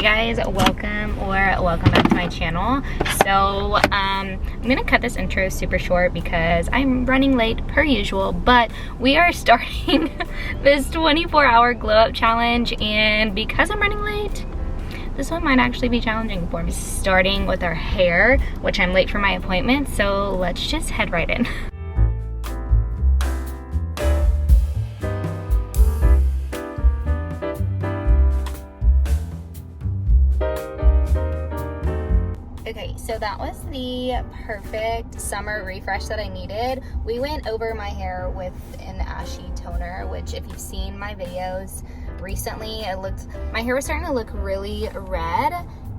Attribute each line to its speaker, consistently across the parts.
Speaker 1: guys, welcome back to my channel. So I'm gonna cut this intro super short because I'm running late per usual, but we are starting this 24-hour glow up challenge, and because I'm running late, this one might actually be challenging for me. Starting with our hair, which I'm late for my appointment, so let's just head right in. Okay, so that was the perfect summer refresh that I needed. We went over my hair with an ashy toner, which if you've seen my videos recently, my hair was starting to look really red,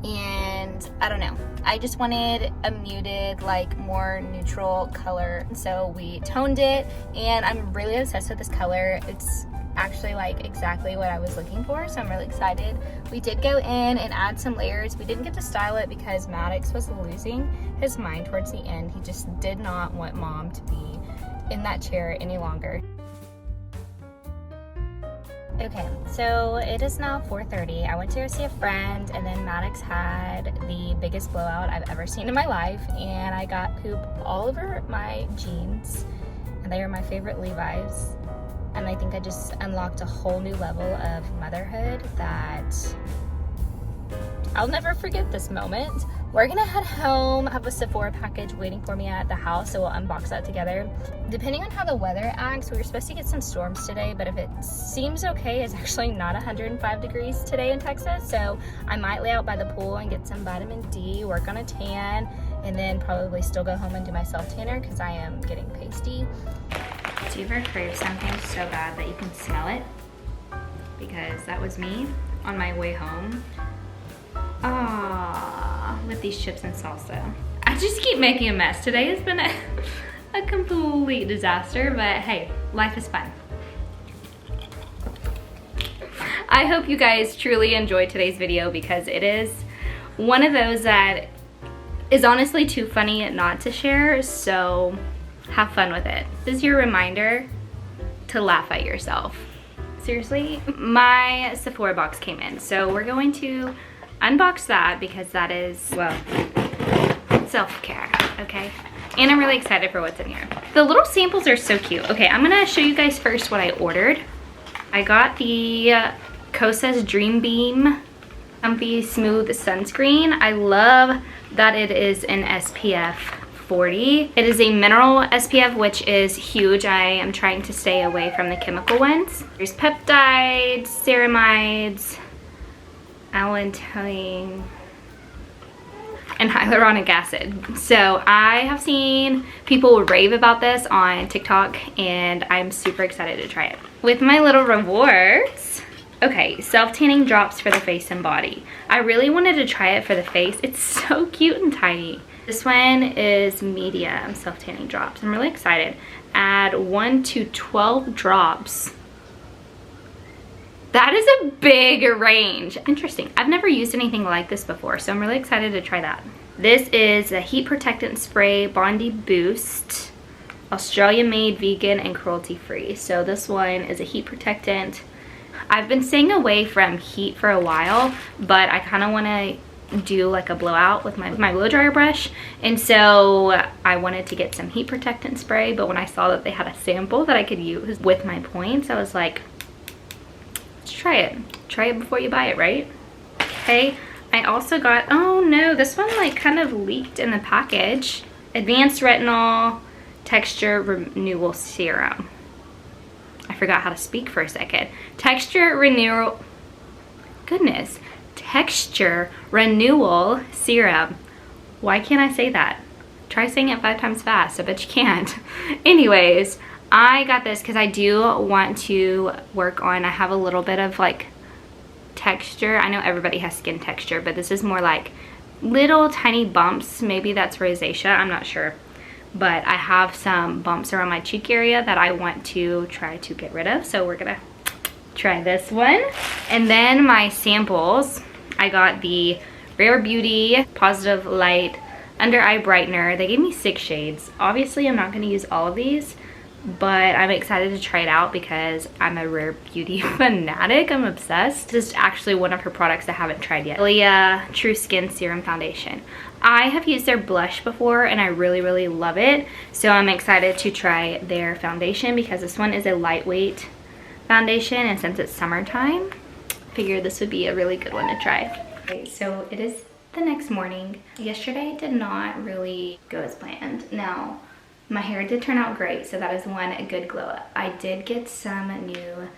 Speaker 1: and I don't know. I just wanted a muted, like more neutral color. So we toned it, and I'm really obsessed with this color. It's actually like exactly what I was looking for, so I'm really excited. We did go in and add some layers. We didn't get to style it because Maddox was losing his mind towards the end. He just did not want mom to be in that chair any longer. Okay, so it is now 4:30. I went to go see a friend, and then Maddox had the biggest blowout I've ever seen in my life, and I got poop all over my jeans, and they are my favorite Levi's. And I think I just unlocked a whole new level of motherhood that I'll never forget this moment. We're gonna head home, have a Sephora package waiting for me at the house, so we'll unbox that together. Depending on how the weather acts, we were supposed to get some storms today, but if it seems okay, it's actually not 105 degrees today in Texas, so I might lay out by the pool and get some vitamin D, work on a tan, and then probably still go home and do my self-tanner because I am getting pasty. Do you ever crave something so bad that you can smell it? Because that was me on my way home. With these chips and salsa. I just keep making a mess. Today has been a complete disaster, but hey, life is fun. I hope you guys truly enjoyed today's video because it is one of those that is honestly too funny not to share, so have fun with it. This is your reminder to laugh at yourself. Seriously, my Sephora box came in, so we're going to unbox that because that is, well, self-care, okay? And I'm really excited for what's in here. The little samples are so cute. Okay, I'm gonna show you guys first what I ordered. I got the Kosas Dream Beam Comfy Smooth Sunscreen. I love that it is an SPF 40. It is a mineral SPF, which is huge. I am trying to stay away from the chemical ones. There's peptides, ceramides, allantoin, and hyaluronic acid. So I have seen people rave about this on TikTok, and I'm super excited to try it. With my little rewards, okay, self-tanning drops for the face and body. I really wanted to try it for the face. It's so cute and tiny. This one is medium self-tanning drops. I'm really excited. Add 1 to 12 drops. That is a big range. Interesting. I've never used anything like this before, so I'm really excited to try that. This is a heat protectant spray, Bondi Boost, Australia made, vegan, and cruelty free. So this one is a heat protectant. I've been staying away from heat for a while, but I kind of want to do like a blowout with my blow dryer brush, and so I wanted to get some heat protectant spray, but when I saw that they had a sample that I could use with my points, I was like, let's try it before you buy it, right? Okay, I also got, oh no, this one like kind of leaked in the package. Advanced Retinol Texture Renewal Serum. I forgot how to speak for a second. Texture Renewal Serum. Why can't I say that? Try saying it 5 times fast. I bet you can't. Anyways, I got this because I do want to work on, I have a little bit of like texture. I know everybody has skin texture, but this is more like little tiny bumps. Maybe that's rosacea, I'm not sure. But I have some bumps around my cheek area that I want to try to get rid of. So we're gonna try this one. And then my samples, I got the Rare Beauty Positive Light Under Eye Brightener. They gave me 6 shades. Obviously, I'm not gonna use all of these, but I'm excited to try it out because I'm a Rare Beauty fanatic. I'm obsessed. This is actually one of her products I haven't tried yet. Ilia True Skin Serum Foundation. I have used their blush before and I really love it. So I'm excited to try their foundation because this one is a lightweight foundation, and since it's summertime, I figured this would be a really good one to try. Okay, so it is the next morning. Yesterday did not really go as planned. Now, my hair did turn out great, so that is one good glow up. I did get some new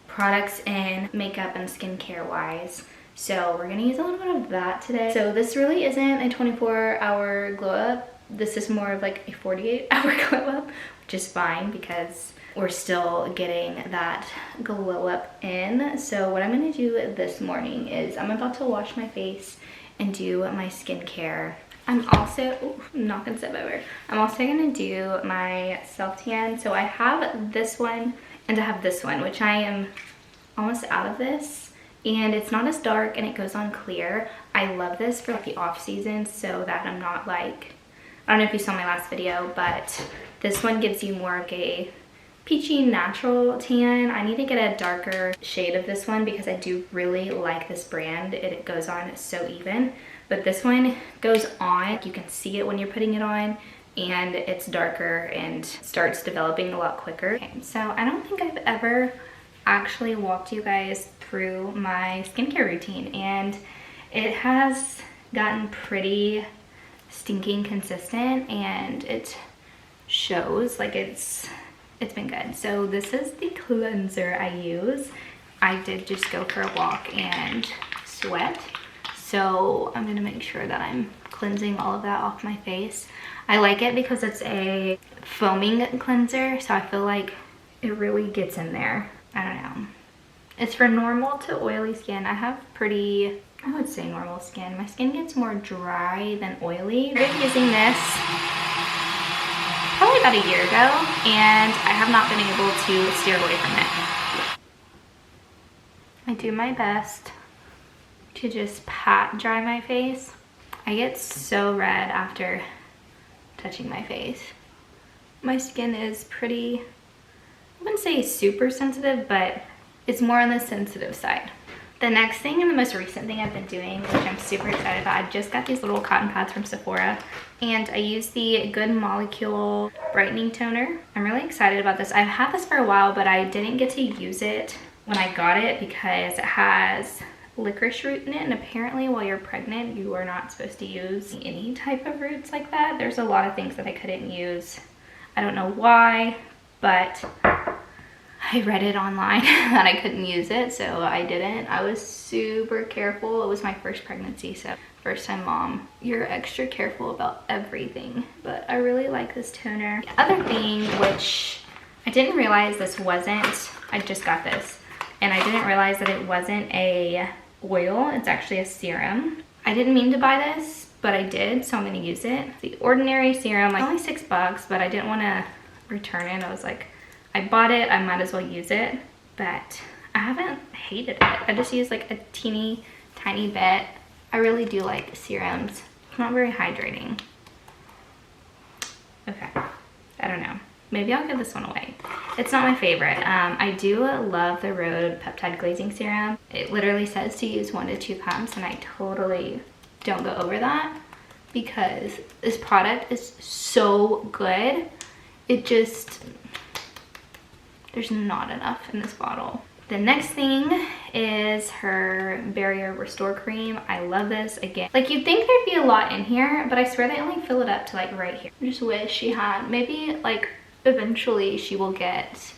Speaker 1: products in makeup and skincare wise, so we're gonna use a little bit of that today. So this really isn't a 24-hour glow up. This is more of like a 48-hour glow up, which is fine because we're still getting that glow up in. So what I'm gonna do this morning is I'm about to wash my face and do my skincare. I'm also, not gonna step over. I'm also gonna do my self tan. So I have this one and I have this one, which I am almost out of this. And it's not as dark and it goes on clear. I love this for like the off season so that I'm not like, I don't know if you saw my last video, but this one gives you more of a peachy natural tan. I need to get a darker shade of this one because I do really like this brand. It goes on so even, but this one goes on, you can see it when you're putting it on, and it's darker and starts developing a lot quicker. Okay, so I don't think I've ever actually walked you guys through my skincare routine, and it has gotten pretty stinking consistent and it shows. Like it's been good. So this is the cleanser I use. I did just go for a walk and sweat, so I'm gonna make sure that I'm cleansing all of that off my face. I like it because it's a foaming cleanser, so I feel like it really gets in there. I don't know. It's for normal to oily skin. I have pretty, I would say normal skin. My skin gets more dry than oily. I've been using this probably about a year ago, and I have not been able to steer away from it. I do my best to just pat dry my face. I get so red after touching my face. My skin is pretty, I wouldn't say super sensitive, but it's more on the sensitive side. The next thing and the most recent thing I've been doing, which I'm super excited about, I just got these little cotton pads from Sephora, and I use the Good Molecule Brightening Toner. I'm really excited about this. I've had this for a while, but I didn't get to use it when I got it because it has licorice root in it, and apparently while you're pregnant, you are not supposed to use any type of roots like that. There's a lot of things that I couldn't use. I don't know why, but I read it online that I couldn't use it, so I didn't. I was super careful. It was my first pregnancy, so first time mom, you're extra careful about everything. But I really like this toner. The other thing, which I didn't realize this wasn't, I just got this, and I didn't realize that it wasn't a oil, it's actually a serum. I didn't mean to buy this, but I did, so I'm gonna use it. The Ordinary serum, like only $6, but I didn't wanna return it. I was like, I bought it, I might as well use it, but I haven't hated it. I just use like a teeny tiny bit. I really do like serums. It's not very hydrating. Okay, I don't know. Maybe I'll give this one away. It's not my favorite. I do love the Rhode Peptide Glazing Serum. It literally says to use 1 to 2 pumps, and I totally don't go over that because this product is so good. It just, there's not enough in this bottle. The next thing is her Barrier Restore Cream. I love this. Again, like you'd think there'd be a lot in here, but I swear they only fill it up to like right here. I just wish she had, maybe like eventually she will get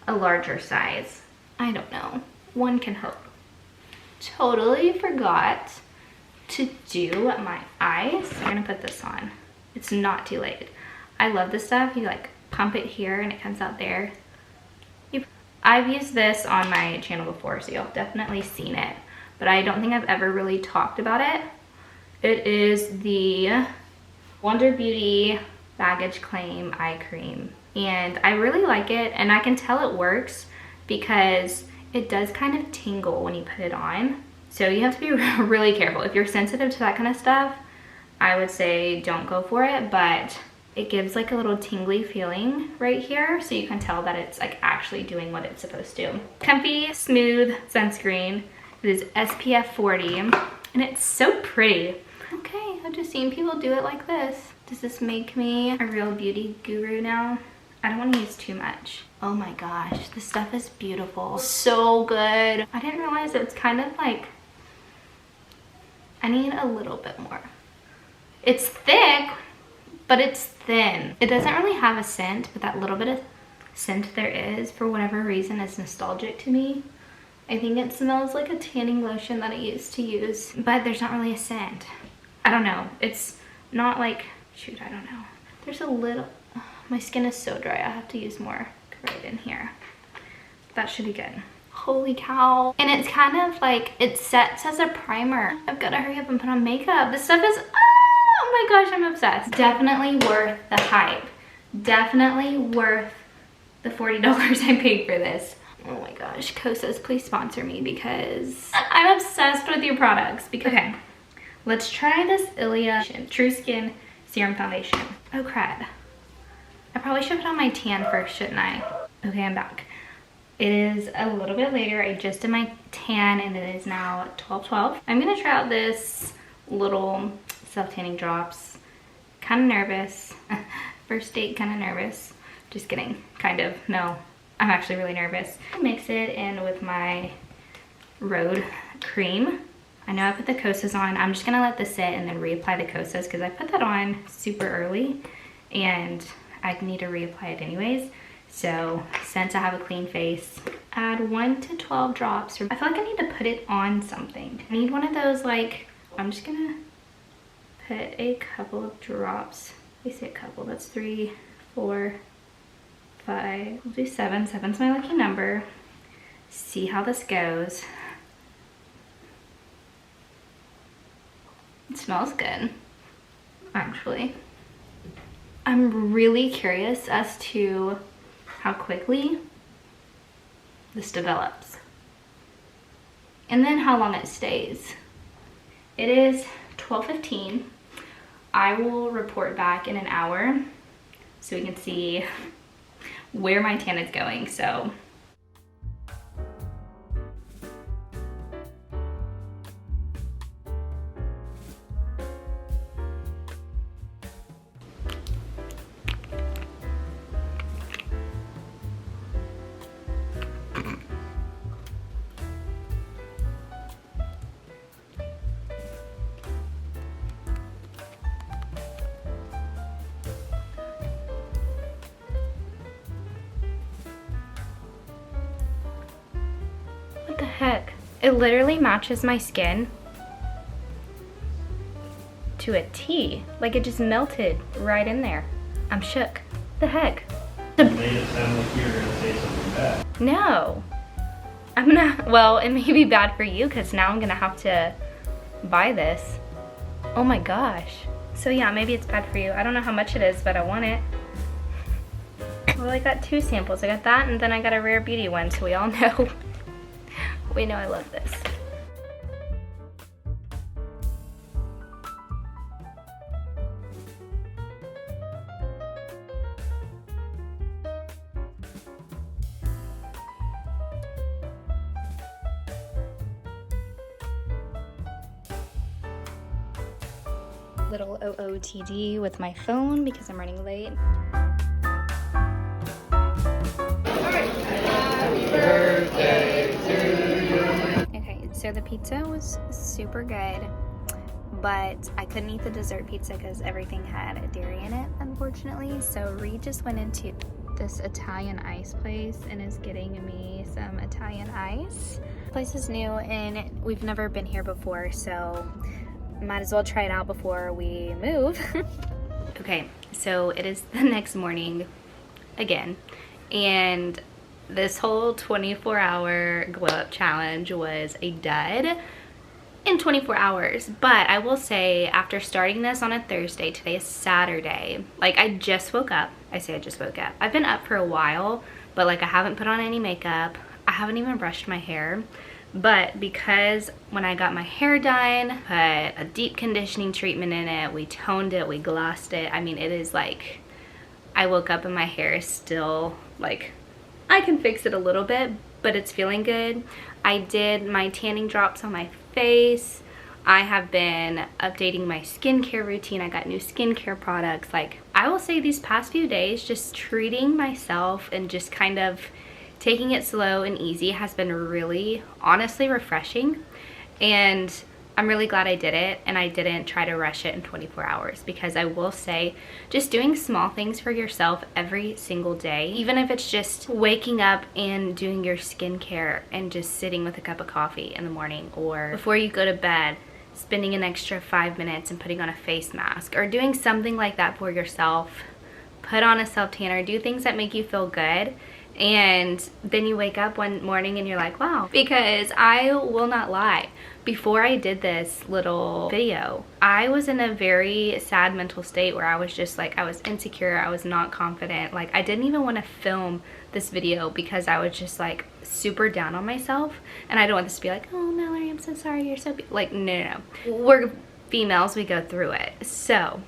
Speaker 1: a larger size. I don't know. One can hope. Totally forgot to do my eyes. I'm gonna put this on. It's not too late. I love this stuff. You like pump it here and it comes out there. I've used this on my channel before, so you'll definitely seen it, but I don't think I've ever really talked about it. It is the Wonder Beauty Baggage Claim Eye Cream, and I really like it, and I can tell it works because it does kind of tingle when you put it on. So you have to be really careful. If you're sensitive to that kind of stuff, I would say don't go for it, but It gives like a little tingly feeling right here, so you can tell that it's like actually doing what it's supposed to. Comfy, smooth sunscreen. It is SPF 40, and it's so pretty. Okay, I've just seen people do it like this. Does this make me a real beauty guru now? I don't want to use too much. Oh my gosh, this stuff is beautiful. So good. I didn't realize it's kind of like, I need a little bit more. It's thick, but it's thin. It doesn't really have a scent, but that little bit of scent there is, for whatever reason, is nostalgic to me. I think it smells like a tanning lotion that I used to use, but there's not really a scent. I don't know. It's not like, shoot, I don't know. There's a little, my skin is so dry. I have to use more right in here. That should be good. Holy cow. And it's kind of like, it sets as a primer. I've got to hurry up and put on makeup. This stuff is, oh my gosh, I'm obsessed. Definitely worth the hype. Definitely worth the $40 I paid for this. Oh my gosh, Kosas, please sponsor me because I'm obsessed with your products. Okay, let's try this Ilia True Skin Serum Foundation. Oh crap. I probably should put on my tan first, shouldn't I? Okay, I'm back. It is a little bit later. I just did my tan and it is now 12:12. I'm gonna try out this little self-tanning drops. Kind of nervous. First date, kind of nervous. Just kidding, kind of, no. I'm actually really nervous. Mix it in with my Road cream. I know I put the Kosas on. I'm just gonna let this sit and then reapply the Kosas because I put that on super early and I need to reapply it anyways. So since I have a clean face, add 1 to 12 drops. I feel like I need to put it on something. I need one of those, like, I'm just gonna put a couple of drops. We say a couple, that's 3, 4, 5, we'll do 7. 7's my lucky number. See how this goes. It smells good, actually. I'm really curious as to how quickly this develops. And then how long it stays. It is 12:15. I will report back in an hour so we can see where my tan is going, so. What the heck? It literally matches my skin to a T. Like it just melted right in there. I'm shook. The heck?
Speaker 2: You made it sound like you were gonna say something bad.
Speaker 1: No. I'm gonna, well, it may be bad for you because now I'm gonna have to buy this. Oh my gosh. So yeah, maybe it's bad for you. I don't know how much it is, but I want it. Well, I got 2 samples. I got that and then I got a Rare Beauty one, so we all know. We know I love this. Little OOTD with my phone because I'm running late. Happy birthday to you. Okay, so the pizza was super good, but I couldn't eat the dessert pizza because everything had dairy in it, unfortunately. So Reed just went into this Italian ice place and is getting me some Italian ice. The place is new and we've never been here before, so might as well try it out before we move. Okay, so it is the next morning again, and this whole 24-hour glow up challenge was a dud in 24 hours. But I will say, after starting this on a Thursday, today is Saturday, like I just woke up. I say I just woke up. I've been up for a while, but like I haven't put on any makeup. I haven't even brushed my hair. But because when I got my hair done, put a deep conditioning treatment in it, we toned it, we glossed it. I mean, it is like I woke up and my hair is still like, I can fix it a little bit, but it's feeling good. I did my tanning drops on my face. I have been updating my skincare routine. I got new skincare products. Like, I will say these past few days, just treating myself and just kind of taking it slow and easy has been really, honestly refreshing. And I'm really glad I did it and I didn't try to rush it in 24 hours, because I will say just doing small things for yourself every single day, even if it's just waking up and doing your skincare and just sitting with a cup of coffee in the morning, or before you go to bed, spending an extra 5 minutes and putting on a face mask, or doing something like that for yourself. Put on a self tanner, do things that make you feel good. And then you wake up one morning and you're like, wow. Because I will not lie, before I did this little video, I was in a very sad mental state where I was just like, I was insecure, I was not confident. Like, I didn't even want to film this video because I was just like super down on myself. And I don't want this to be like, oh Mallory, I'm so sorry, you're so like, no. We're females, we go through it. So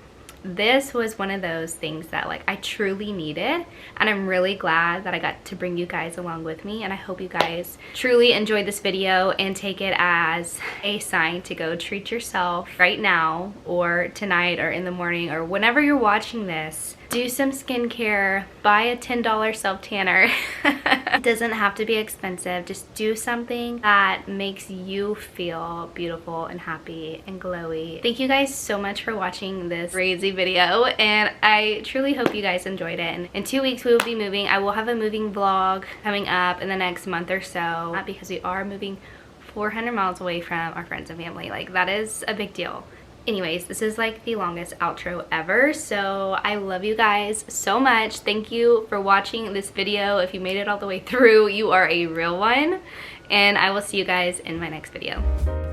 Speaker 1: this was one of those things that like I truly needed, and I'm really glad that I got to bring you guys along with me. And I hope you guys truly enjoyed this video and take it as a sign to go treat yourself right now, or tonight, or in the morning, or whenever you're watching this. Do some skincare, buy a $10 self tanner. It doesn't have to be expensive. Just do something that makes you feel beautiful and happy and glowy. Thank you guys so much for watching this crazy video, and I truly hope you guys enjoyed it. And in 2 weeks we will be moving. I will have a moving vlog coming up in the next month or so, because we are moving 400 miles away from our friends and family. Like, that is a big deal. Anyways, this is like the longest outro ever, so I love you guys so much. Thank you for watching this video. If you made it all the way through, you are a real one, and I will see you guys in my next video.